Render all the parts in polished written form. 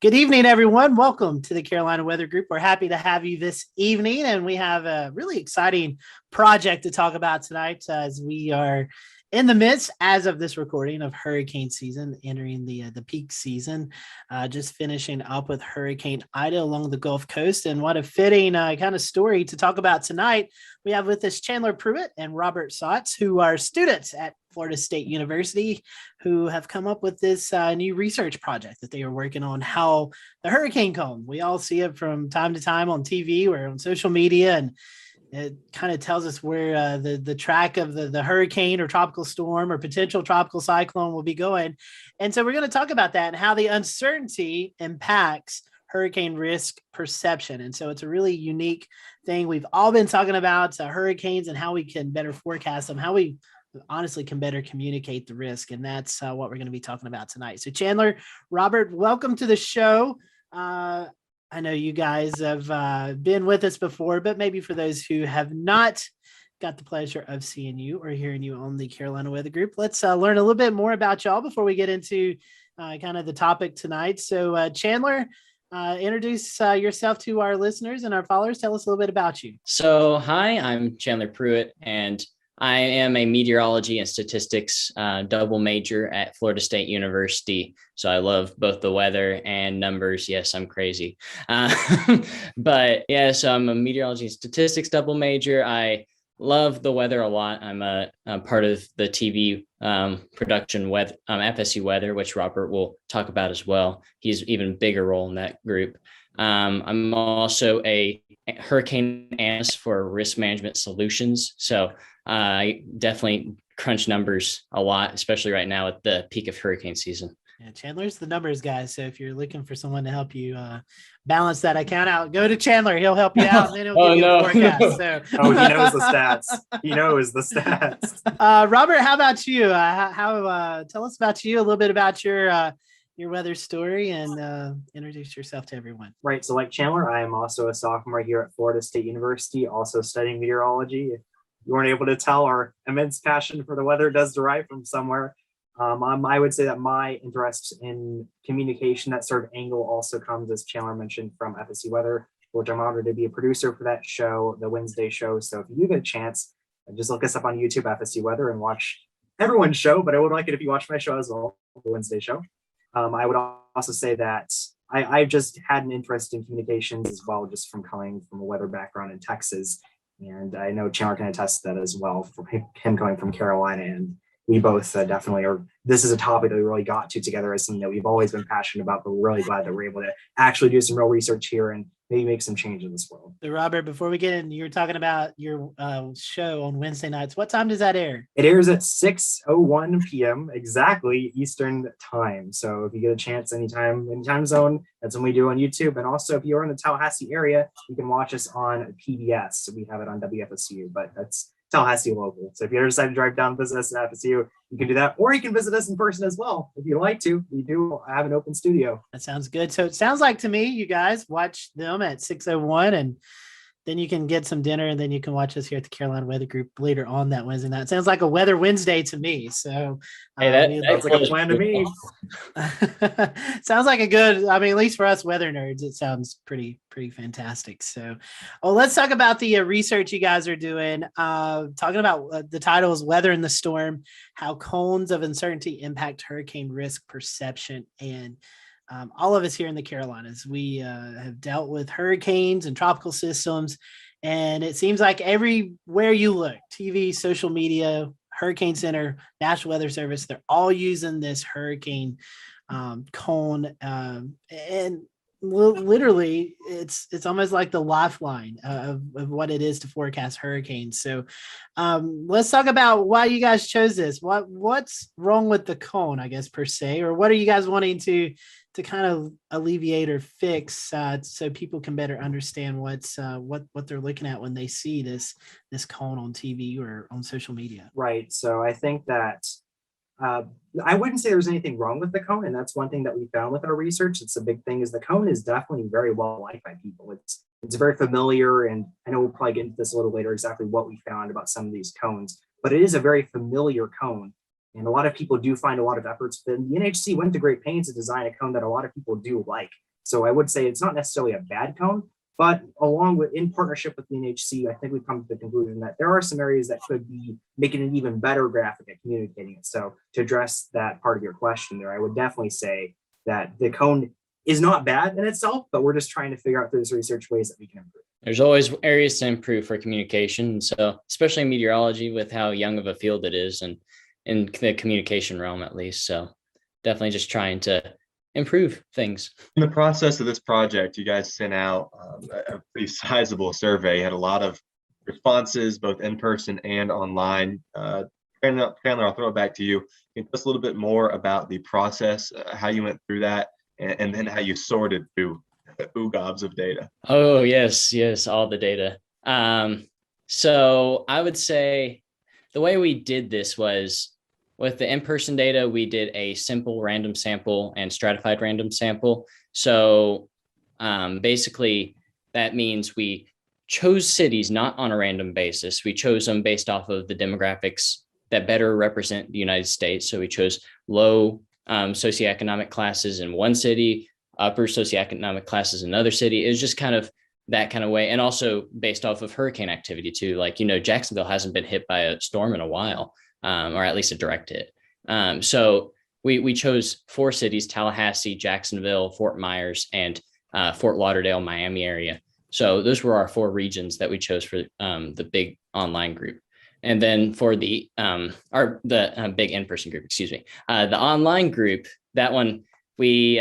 Good evening, everyone. Welcome to the Carolina Weather Group. We're happy to have you this evening, and we have a really exciting project to talk about tonight as we are in the midst, as of this recording, of hurricane season, entering the peak season, just finishing up with Hurricane Ida along the Gulf Coast. And what a fitting kind of story to talk about tonight. We have with us Chandler Pruett and Robert Szot, who are students at Florida State University, who have come up with this new research project that they are working on, how the hurricane cone, we all see it from time to time on TV or on social media, and it kind of tells us where the track of the hurricane or tropical storm or potential tropical cyclone will be going. And so we're going to talk about that and how the uncertainty impacts hurricane risk perception. And so it's a really unique thing. We've all been talking about hurricanes and how we can better forecast them, how we honestly can better communicate the risk. And that's what we're going to be talking about tonight. So Chandler, Robert, welcome to the show. I know you guys have been with us before, but maybe for those who have not got the pleasure of seeing you or hearing you on the Carolina Weather Group, let's learn a little bit more about y'all before we get into kind of the topic tonight. So Chandler, introduce yourself to our listeners and our followers. Tell us a little bit about you. So, hi, I'm Chandler Pruett, and I am a meteorology and statistics double major at Florida State University. So I love both the weather and numbers. Yes, I'm crazy. But yeah, so I'm a meteorology and statistics double major. I love the weather a lot. I'm a part of the TV production weather, FSU Weather, which Robert will talk about as well. He's even bigger role in that group. I'm also a hurricane analyst for risk management solutions. So I definitely crunch numbers a lot, especially right now at the peak of hurricane season. Yeah, Chandler's the numbers guy. So if you're looking for someone to help you balance that account out, go to Chandler. He'll help you out, and then he'll give you a forecast. No. So, he knows the stats. He knows the stats. Robert, how about you? Tell us about you, a little bit about your weather story, and introduce yourself to everyone. Right. So like Chandler, I am also a sophomore here at Florida State University, also studying meteorology. If you weren't able to tell, our immense passion for the weather does derive from somewhere. I would say that my interest in communication, that sort of angle, also comes, as Chandler mentioned, from FSU Weather, which I'm honored to be a producer for that show, the Wednesday show. So if you get a chance, just look us up on YouTube, FSU Weather, and watch everyone's show. But I would like it if you watch my show as well, the Wednesday show. I would also say that I've just had an interest in communications as well, just from coming from a weather background in Texas. And I know Chandler can attest to that as well, from him coming from Carolina. And we both definitely are. This is a topic that we really got to together as something that we've always been passionate about, but we're really glad that we're able to actually do some real research here and maybe make some change in this world. So Robert, before we get in, you were talking about your show on Wednesday nights. What time does that air? It airs at 6:01 p.m. exactly Eastern time. So if you get a chance anytime zone, that's when we do on YouTube. And also if you're in the Tallahassee area, you can watch us on PBS. So we have it on WFSU, but that's Tallahassee local. So if you ever decide to drive down and visit us at FSU, you can do that, or you can visit us in person as well if you'd like to. We do have an open studio. That sounds good. So it sounds like to me, you guys watch them at 6:01, and then you can get some dinner, and then you can watch us here at the Carolina Weather Group later on that Wednesday night. It sounds like a weather Wednesday to me. So hey, that sounds like a plan to me. Sounds like a good, at least for us weather nerds, it sounds pretty fantastic. So, let's talk about the research you guys are doing. Talking about the title is Weather in the Storm, How Cones of Uncertainty Impact Hurricane Risk Perception. And all of us here in the Carolinas, we have dealt with hurricanes and tropical systems, and it seems like everywhere you look, TV, social media, Hurricane Center, National Weather Service, they're all using this hurricane cone, and literally it's almost like the lifeline of what it is to forecast hurricanes. So let's talk about why you guys chose this. What's wrong with the cone, I guess, per se, or what are you guys wanting to kind of alleviate or fix so people can better understand what they're looking at when they see this cone on TV or on social media? Right. So I think that I wouldn't say there's anything wrong with the cone, and that's one thing that we found with our research. It's a big thing, is the cone is definitely very well liked by people. It's very familiar, and I know we'll probably get into this a little later, exactly what we found about some of these cones, but it is a very familiar cone. And a lot of people do find a lot of efforts. The NHC went to great pains to design a cone that a lot of people do like. So I would say it's not necessarily a bad cone, but along with, in partnership with the NHC, I think we've come to the conclusion that there are some areas that could be making an even better graphic at communicating it. So to address that part of your question there, I would definitely say that the cone is not bad in itself, but we're just trying to figure out through this research ways that we can improve. There's always areas to improve for communication. So especially in meteorology with how young of a field it is and in the communication realm, at least. So definitely just trying to improve things. In the process of this project, you guys sent out a pretty sizable survey, had a lot of responses, both in person and online. Chandler, I'll throw it back to you. Can you tell us a little bit more about the process, how you went through that, and then how you sorted through gobs of data? Oh, yes, all the data. So I would say the way we did this was with the in-person data, we did a simple random sample and stratified random sample. So basically, that means we chose cities not on a random basis. We chose them based off of the demographics that better represent the United States. So we chose low socioeconomic classes in one city, upper socioeconomic classes in another city. It was just kind of that kind of way. And also based off of hurricane activity too. Like, Jacksonville hasn't been hit by a storm in a while. Or at least a direct hit. So we chose 4 cities: Tallahassee, Jacksonville, Fort Myers, and Fort Lauderdale, Miami area. So those were our 4 regions that we chose for the big online group. And then for the big in-person group, the online group, that one, we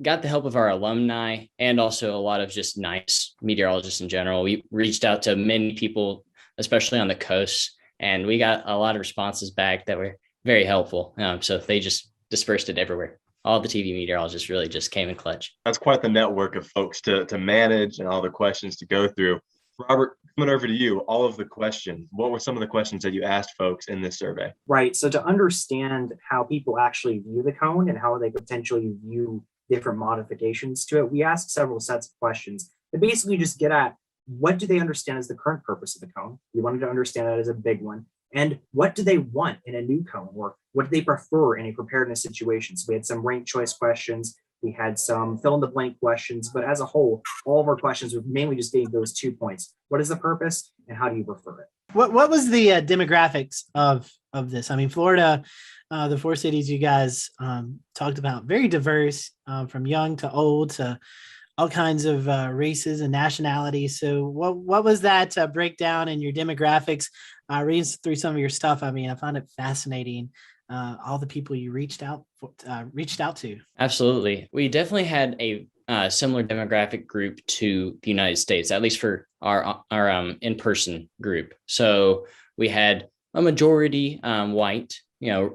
got the help of our alumni and also a lot of just nice meteorologists in general. We reached out to many people, especially on the coast, and we got a lot of responses back that were very helpful. So they just dispersed it everywhere. All the TV meteorologists really just came in clutch. That's quite the network of folks to manage and all the questions to go through. Robert, coming over to you, all of the questions. What were some of the questions that you asked folks in this survey? Right. So to understand how people actually view the cone and how they potentially view different modifications to it, we asked several sets of questions that basically just get at what do they understand as the current purpose of the cone? We wanted to understand that as a big one. And what do they want in a new cone, or what do they prefer in a preparedness situation? So we had some ranked choice questions. We had some fill in the blank questions, but as a whole, all of our questions were mainly just getting those 2 points. What is the purpose and how do you prefer it? What was the demographics of this? I mean, Florida, the 4 cities you guys talked about, very diverse, from young to old to all kinds of races and nationalities. So what was that breakdown in your demographics? Reading through some of your stuff, I mean, I found it fascinating. All the people you reached out to. Absolutely. We definitely had a similar demographic group to the United States, at least for our in-person group. So we had a majority white,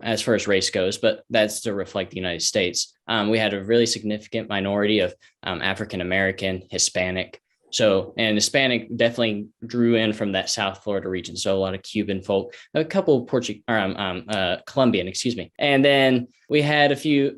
as far as race goes, but that's to reflect the United States. We had a really significant minority of African-American, Hispanic. And Hispanic definitely drew in from that South Florida region. So a lot of Cuban folk, a couple of Colombian, And then we had a few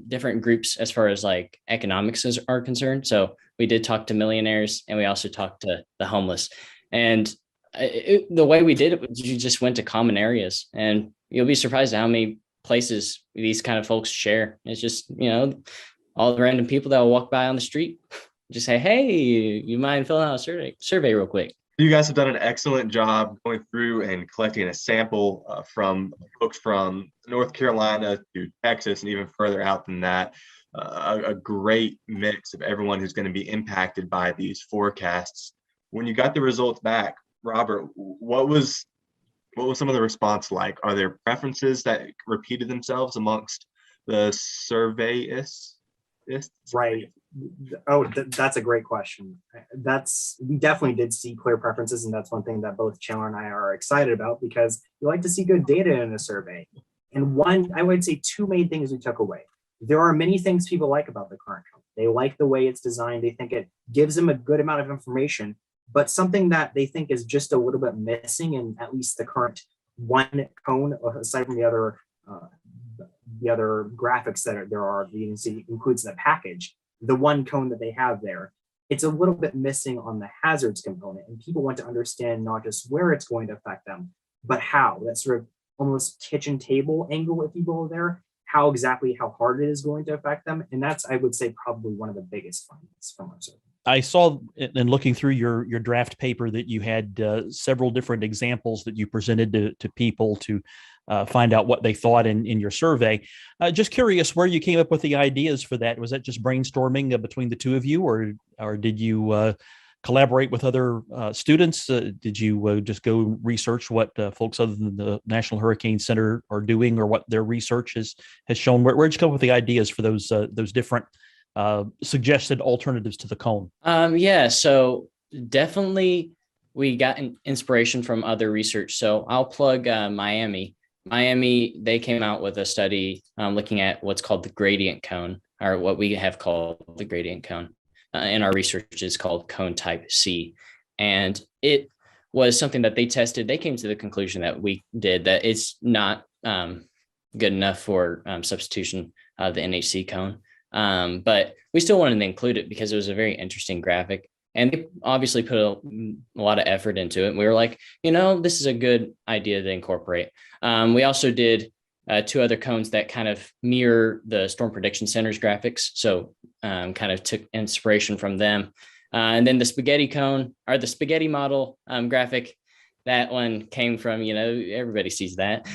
different groups as far as like economics are concerned. So we did talk to millionaires and we also talked to the homeless. And the way we did it was you just went to common areas, and you'll be surprised at how many places these kind of folks share. It's just, all the random people that will walk by on the street. Just say, hey, you mind filling out a survey real quick? You guys have done an excellent job going through and collecting a sample from folks from North Carolina to Texas and even further out than that. A great mix of everyone who's going to be impacted by these forecasts. When you got the results back, Robert, what was some of the response like? Are there preferences that repeated themselves amongst the surveyists? Right. Oh, that's a great question. We definitely did see clear preferences, and that's one thing that both Chandler and I are excited about, because we like to see good data in a survey. And I would say 2 main things we took away. There are many things people like about the current cone. They like the way it's designed. They think it gives them a good amount of information, but something that they think is just a little bit missing in at least the current one cone, aside from the other graphics that there are, the agency includes in the package, the one cone that they have there, it's a little bit missing on the hazards component. And people want to understand not just where it's going to affect them, but how. That sort of almost kitchen table angle, if you will, there. how hard it is going to affect them. And that's, I would say, probably one of the biggest findings from our survey. I saw in looking through your draft paper that you had several different examples that you presented to people to find out what they thought in your survey. Just curious where you came up with the ideas for that. Was that just brainstorming between the two of you, or did you collaborate with other students? Did you just go research what folks other than the National Hurricane Center are doing, or what their research has shown? Where'd you come up with the ideas for those different suggested alternatives to the cone? Yeah, so definitely we got an inspiration from other research. So I'll plug Miami. They came out with a study looking at what's called the gradient cone, or what we have called the gradient cone. In our research is called cone type C. And it was something that they tested. They came to the conclusion that we did, that it's not good enough for substitution of the NHC cone. But we still wanted to include it because it was a very interesting graphic, and they obviously put a lot of effort into it. And we were like, this is a good idea to incorporate. We also did two other cones that kind of mirror the Storm Prediction Center's graphics. So kind of took inspiration from them. And then the spaghetti cone, or the spaghetti model graphic, that one came from, everybody sees that.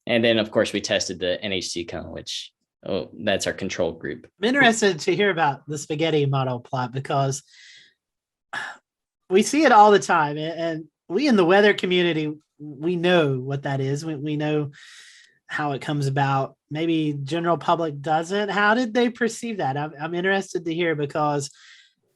And then, of course, we tested the NHC cone, which that's our control group. I'm interested to hear about the spaghetti model plot, because we see it all the time, and we in the weather community, we know what that is. We know how it comes about. Maybe general public doesn't. How did they perceive that? I'm interested to hear, because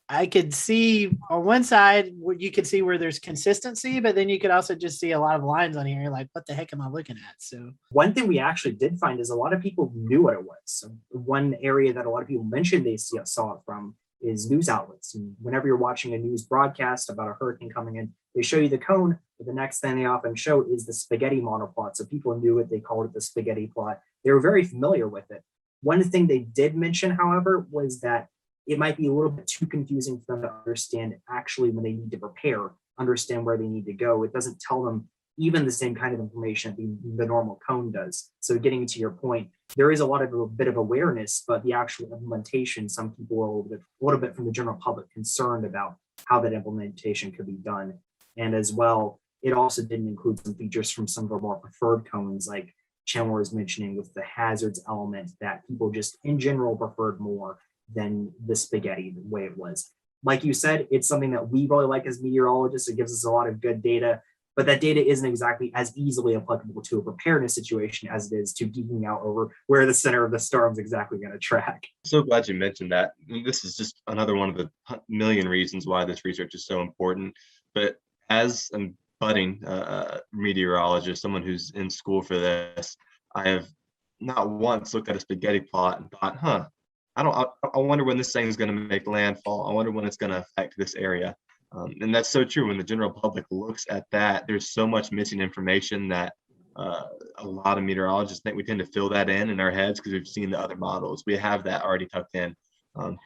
I could see on one side where you could see where there's consistency, but then you could also just see a lot of lines on here. Like, what the heck am I looking at? So one thing we actually did find is a lot of people knew what it was. So one area that a lot of people mentioned they saw it from is news outlets. And whenever you're watching a news broadcast about a hurricane coming in, they show you the cone, but the next thing they often show is the spaghetti model plot. So people knew it. They called it the spaghetti plot. They were very familiar with it. One thing they did mention, however, was that it might be a little bit too confusing for them to understand actually when they need to prepare, understand where they need to go. It doesn't tell them even the same kind of information the normal cone does. So getting to your point, there is a bit of awareness, but the actual implementation, some people are a little bit from the general public concerned about how that implementation could be done. And as well, it also didn't include some features from some of our more preferred cones, like Chandler was mentioning, with the hazards element that people just in general preferred more than the spaghetti, the way it was. Like you said, it's something that we really like as meteorologists. It gives us a lot of good data, but that data isn't exactly as easily applicable to a preparedness situation as it is to geeking out over where the center of the storm is exactly going to track. So glad you mentioned that. This is just another one of the million reasons why this research is so important. But as a budding meteorologist, someone who's in school for this, I have not once looked at a spaghetti plot and thought, I wonder when this thing is going to make landfall. I wonder when it's going to affect this area. And that's so true. When the general public looks at that, there's so much missing information that a lot of meteorologists think we tend to fill that in our heads because we've seen the other models. We have that already tucked in.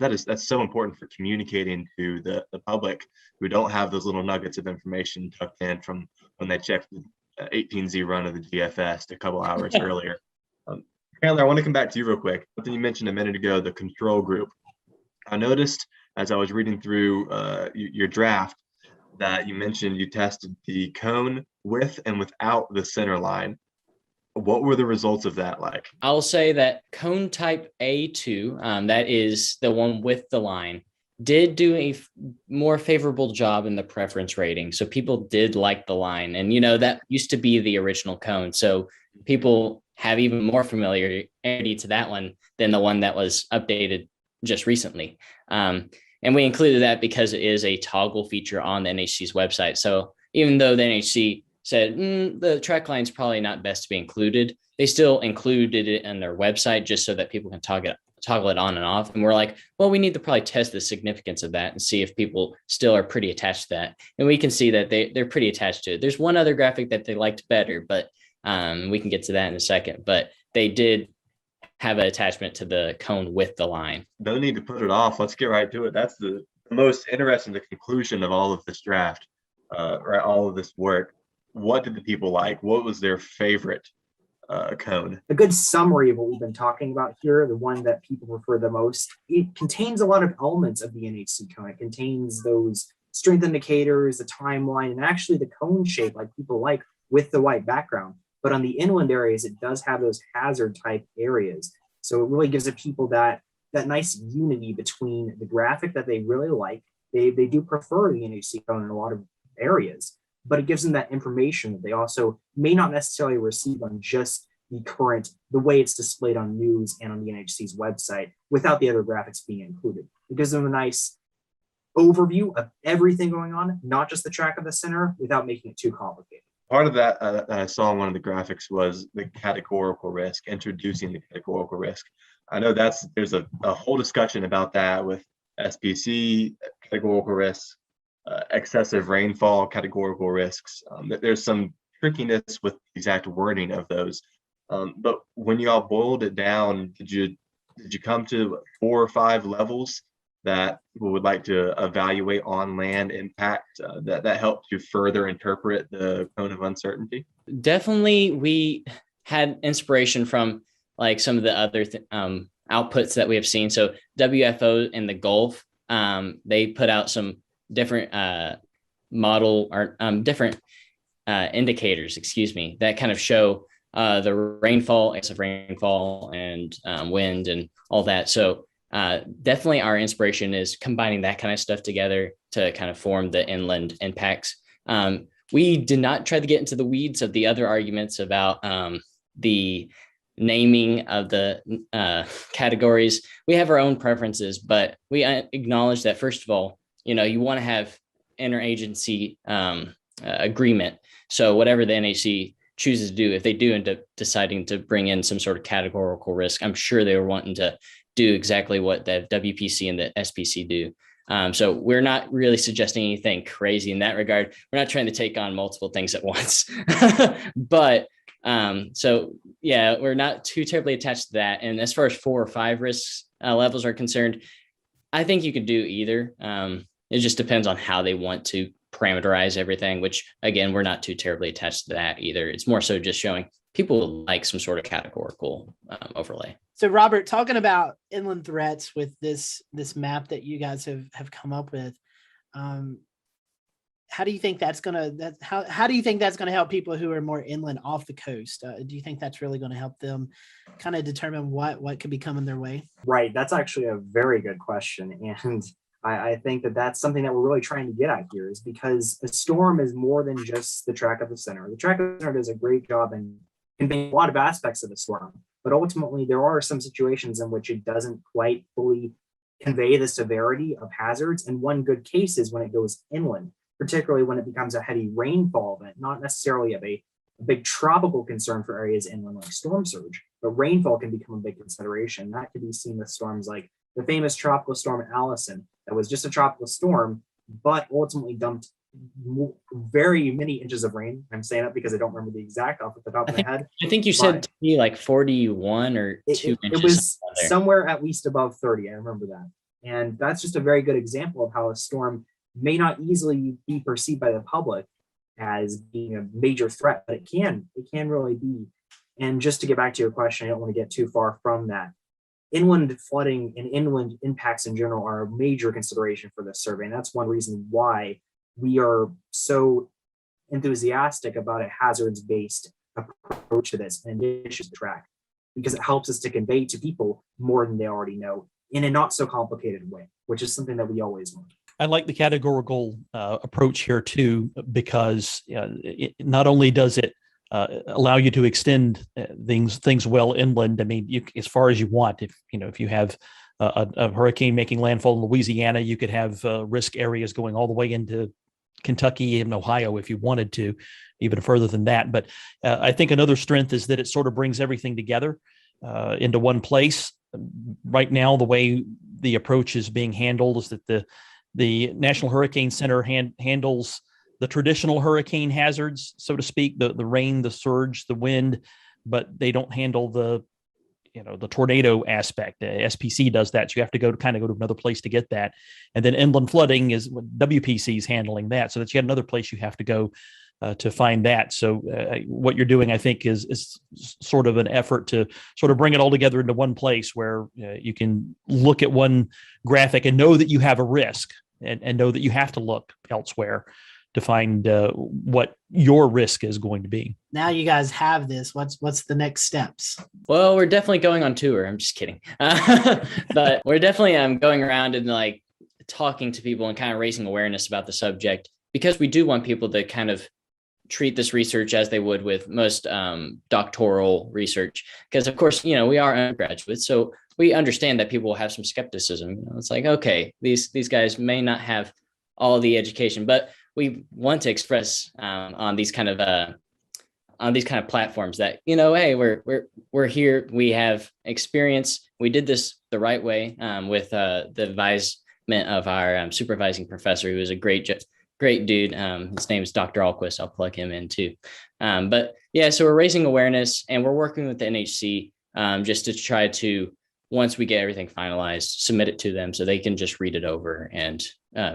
That's so important for communicating to the public who don't have those little nuggets of information tucked in from when they checked the 18Z run of the GFS a couple hours earlier. Chandler, I want to come back to you real quick. Something you mentioned a minute ago, the control group. I noticed as I was reading through your draft that you mentioned you tested the cone with and without the center line. What were the results of that like? I'll say that cone type A2, that is the one with the line, did do a more favorable job in the preference rating. So people did like the line. And, that used to be the original cone. So people have even more familiarity to that one than the one that was updated just recently. And we included that because it is a toggle feature on the NHC's website. So even though the NHC said the track line is probably not best to be included, they still included it in their website just so that people can toggle it on and off. And we're like, well, we need to probably test the significance of that and see if people still are pretty attached to that. And we can see that they're pretty attached to it. There's one other graphic that they liked better, but we can get to that in a second. But they did have an attachment to the cone with the line. No need to put it off. Let's get right to it. That's the most interesting, the conclusion of all of this draft, right? All of this work. What did the people like? What was their favorite cone. A good summary of what we've been talking about here, the one that people prefer the most, it contains a lot of elements of the NHC cone. It contains those strength indicators, the timeline, and actually the cone shape like people like with the white background. But on the inland areas, it does have those hazard type areas. So it really gives the people that nice unity between the graphic that they really like. They do prefer the NHC cone in a lot of areas, but it gives them that information that they also may not necessarily receive on just the way it's displayed on news and on the NHC's website without the other graphics being included. It gives them a nice overview of everything going on, not just the track of the center, without making it too complicated. Part of that I saw in one of the graphics was the categorical risk, introducing the categorical risk. I know there's a whole discussion about that with SPC, categorical risks, excessive rainfall, categorical risks. There's some trickiness with the exact wording of those. But when you all boiled it down, did you come to 4 or 5 levels that people would like to evaluate on land impact that helped you further interpret the cone of uncertainty? Definitely, we had inspiration from like some of the other outputs that we have seen. So WFO in the Gulf, they put out some different model or different indicators, that kind of show the rainfall, excessive rainfall, and wind and all that. So definitely our inspiration is combining that kind of stuff together to kind of form the inland impacts. We did not try to get into the weeds of the other arguments about the naming of the categories. We have our own preferences, but we acknowledge that, first of all, you want to have interagency agreement. So whatever the NHC chooses to do, if they do end up deciding to bring in some sort of categorical risk, I'm sure they were wanting to do exactly what the WPC and the SPC do. So we're not really suggesting anything crazy in that regard. We're not trying to take on multiple things at once. But so yeah, we're not too terribly attached to that. And as far as 4 or 5 risks levels are concerned, I think you could do either. It just depends on how they want to parameterize everything, which again, we're not too terribly attached to that either. It's more so just showing people like some sort of categorical overlay. So Robert, talking about inland threats with this map that you guys have come up with, how do you think that's gonna help people who are more inland off the coast? Do you think that's really going to help them kind of determine what could be coming their way? Right, that's actually a very good question, and I think that's something that we're really trying to get at here, is because a storm is more than just the track of the center. The track of the center does a great job in conveying a lot of aspects of the storm, but ultimately there are some situations in which it doesn't quite fully convey the severity of hazards. And one good case is when it goes inland, particularly when it becomes a heavy rainfall event, not necessarily a big tropical concern for areas inland like storm surge, but rainfall can become a big consideration. That could be seen with storms like the famous tropical storm Allison, that was just a tropical storm, but ultimately dumped very many inches of rain. I'm saying that because I don't remember the exact off the top of my head. I think you said to me like 41 or 2 inches. It was somewhere at least above 30. I remember that. And that's just a very good example of how a storm may not easily be perceived by the public as being a major threat, but it can really be. And just to get back to your question, I don't want to get too far from that. Inland flooding and inland impacts in general are a major consideration for this survey. And that's one reason why we are so enthusiastic about a hazards-based approach to this and issues to track, because it helps us to convey to people more than they already know in a not so complicated way, which is something that we always want. I like the categorical approach here too, because not only does it allow you to extend things well inland. I mean, as far as you want. If you have a hurricane making landfall in Louisiana, you could have risk areas going all the way into Kentucky and Ohio if you wanted to, even further than that. But I think another strength is that it sort of brings everything together into one place. Right now, the way the approach is being handled is that the National Hurricane Center handles the traditional hurricane hazards, so to speak, the rain, the surge, the wind, but they don't handle the tornado aspect. SPC does that. So you have to go to another place to get that. And then inland flooding is what WPC is handling that. So that's yet another place you have to go to find that. So what you're doing, I think, is sort of an effort to sort of bring it all together into one place where you can look at one graphic and know that you have a risk and know that you have to look elsewhere to find what your risk is going to be. Now you guys have this. What's the next steps? Well, we're definitely going on tour. I'm just kidding. But we're definitely going around and like talking to people and kind of raising awareness about the subject, because we do want people to kind of treat this research as they would with most doctoral research. Because of course, we are undergraduates, so we understand that people will have some skepticism. It's like, okay, these guys may not have all the education, but we want to express on these kind of platforms that, hey, we're here. We have experience. We did this the right way with the advisement of our supervising professor, who is a great dude. His name is Dr. Alquist. I'll plug him in too. But yeah, so we're raising awareness and we're working with the NHC just to try to, once we get everything finalized, submit it to them so they can just read it over and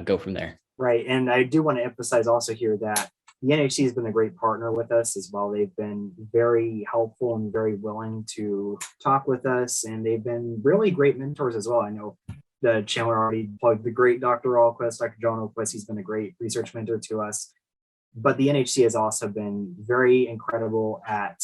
go from there. Right. And I do want to emphasize also here that the NHC has been a great partner with us as well. They've been very helpful and very willing to talk with us. And they've been really great mentors as well. I know the Chandler already plugged the great Dr. Alquist, Dr. John Alquist. He's been a great research mentor to us. But the NHC has also been very incredible at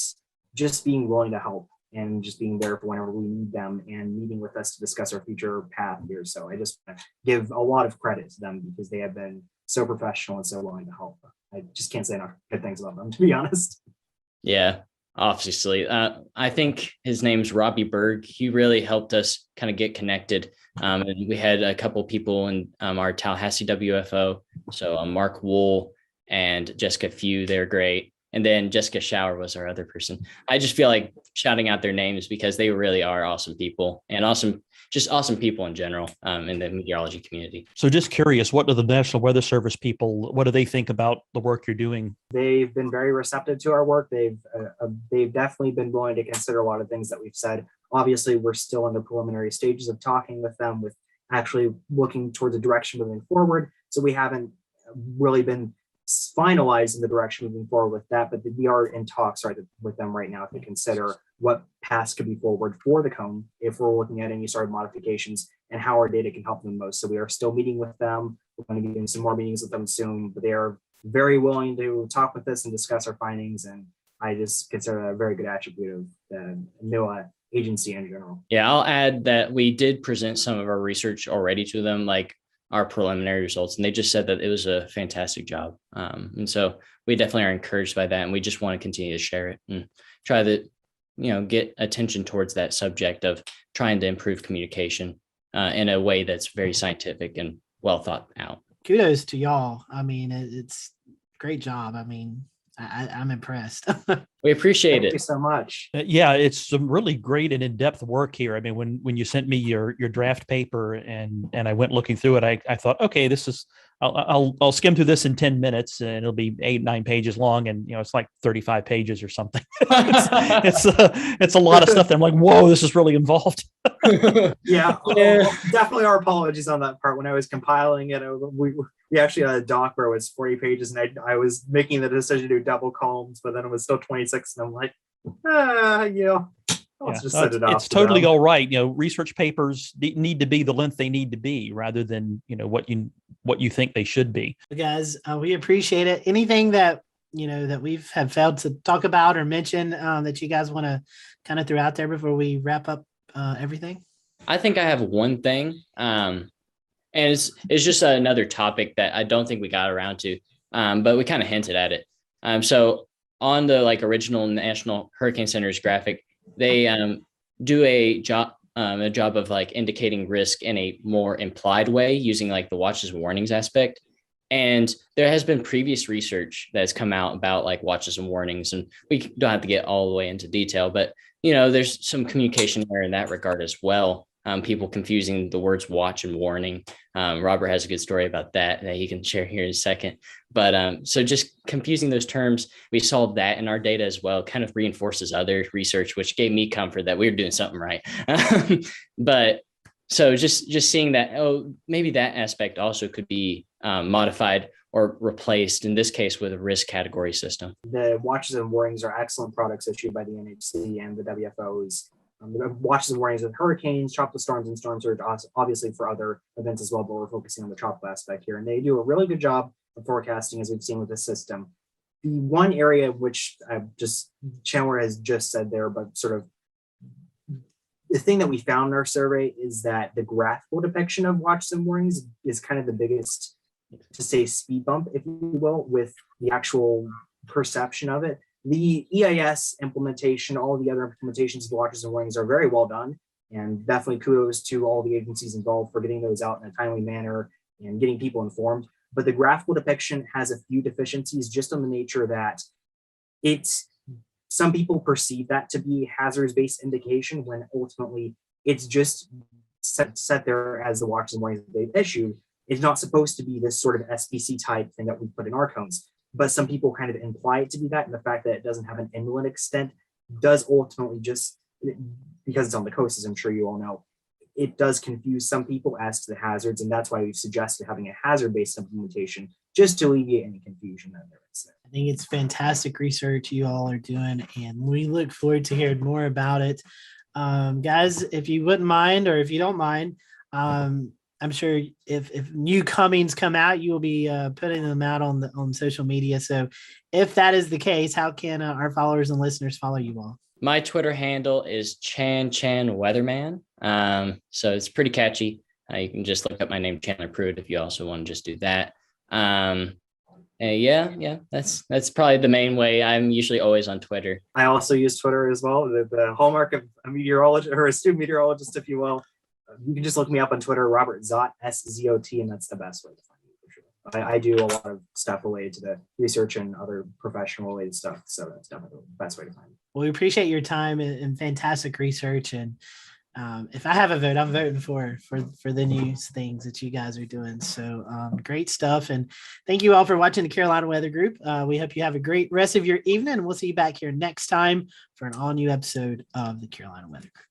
just being willing to help and just being there for whenever we need them and meeting with us to discuss our future path here. So I just want to give a lot of credit to them because they have been so professional and so willing to help. I just can't say enough good things about them, to be honest. Yeah, obviously. I think his name's Robbie Berg. He really helped us kind of get connected. And we had a couple people in our Tallahassee WFO. So Mark Wool and Jessica Few, they're great. And then Jessica Shower was our other person. I just feel like shouting out their names because they really are awesome people and awesome people in general in the meteorology community. So just curious, what do the National Weather Service people, what do they think about the work you're doing? They've been very receptive to our work. They've definitely been willing to consider a lot of things that we've said. Obviously, we're still in the preliminary stages of talking with them, with actually looking towards a direction moving forward. So we haven't really been finalized in the direction moving forward with that, but we are in talks with them right now to consider what paths could be forward for the cone if we're looking at any sort of modifications and how our data can help them most. So we are still meeting with them. We're going to be doing some more meetings with them soon, but they are very willing to talk with us and discuss our findings. And I just consider that a very good attribute of the NOAA agency in general. Yeah, I'll add that we did present some of our research already to them, like our preliminary results, and they just said that it was a fantastic job. And so we definitely are encouraged by that. And we just want to continue to share it and try to, get attention towards that subject of trying to improve communication in a way that's very scientific and well thought out. Kudos to y'all. I mean, it's a great job. I mean, I'm impressed. We appreciate it. Thank you so much. Yeah, it's some really great and in-depth work here. I mean, when you sent me your draft paper and I went looking through it, I thought, okay, this is I'll skim through this in 10 minutes and it'll be 8-9 pages long, and it's like 35 pages or something. it's a lot of stuff that I'm like, whoa, this is really involved. Yeah, definitely our apologies on that part. When I was compiling it, we actually had a doc where it was 40 pages, and I was making the decision to do double columns, but then it was still 26, and I'm like, let's just set it off. It's totally all right. Research papers need to be the length they need to be, rather than what you think they should be. Guys, we appreciate it. Anything that that we've have failed to talk about or mention that you guys want to kind of throw out there before we wrap up everything? I think I have one thing, and it's just another topic that I don't think we got around to, but we kind of hinted at it. So on the original National Hurricane Center's graphic, they do a job of indicating risk in a more implied way using the watches and warnings aspect. And there has been previous research that has come out about watches and warnings, and we don't have to get all the way into detail, but there's some communication there in that regard as well. People confusing the words watch and warning. Robert has a good story about that he can share here in a second. But so just confusing those terms, we saw that in our data as well, kind of reinforces other research, which gave me comfort that we were doing something right. But so just seeing that, maybe that aspect also could be modified or replaced, in this case, with a risk category system. The watches and warnings are excellent products issued by the NHC and the WFOs. The watches and warnings with hurricanes, tropical storms, and storm surge, obviously for other events as well, but we're focusing on the tropical aspect here. And they do a really good job of forecasting, as we've seen with this system. The one area which Chandler has just said there, but sort of the thing that we found in our survey is that the graphical depiction of watches and warnings is kind of the biggest, to say, speed bump, if you will, with the actual perception of it. The EIS implementation, all the other implementations of the watches and warnings are very well done, and definitely kudos to all the agencies involved for getting those out in a timely manner and getting people informed. But the graphical depiction has a few deficiencies, just on the nature that some people perceive that to be hazards-based indication, when ultimately it's just set there as the watches and warnings that they've issued. It's not supposed to be this sort of SPC type thing that we put in our cones. But some people kind of imply it to be that, and the fact that it doesn't have an inland extent does ultimately, just because it's on the coast, as I'm sure you all know, it does confuse some people as to the hazards, and that's why we've suggested having a hazard-based implementation, just to alleviate any confusion that there is there. I think it's fantastic research you all are doing, and we look forward to hearing more about it. Guys, if you wouldn't mind, or if you don't mind, I'm sure if new comings come out, you will be putting them out on social media. So if that is the case, how can our followers and listeners follow you all? My Twitter handle is Chan Weatherman. So it's pretty catchy. You can just look up my name, Chandler Pruett, if you also want to just do that. Yeah, that's probably the main way. I'm usually always on Twitter. I also use Twitter as well. The hallmark of a meteorologist, or a student meteorologist, if you will. You can just look me up on Twitter, Robert Szot, SZOT, and that's the best way to find me for sure. I do a lot of stuff related to the research and other professional related stuff, so that's definitely the best way to find me. Well, we appreciate your time and fantastic research. And if I have a vote, I'm voting for the news things that you guys are doing. So great stuff. And thank you all for watching the Carolina Weather Group. We hope you have a great rest of your evening, and we'll see you back here next time for an all new episode of the Carolina Weather Group.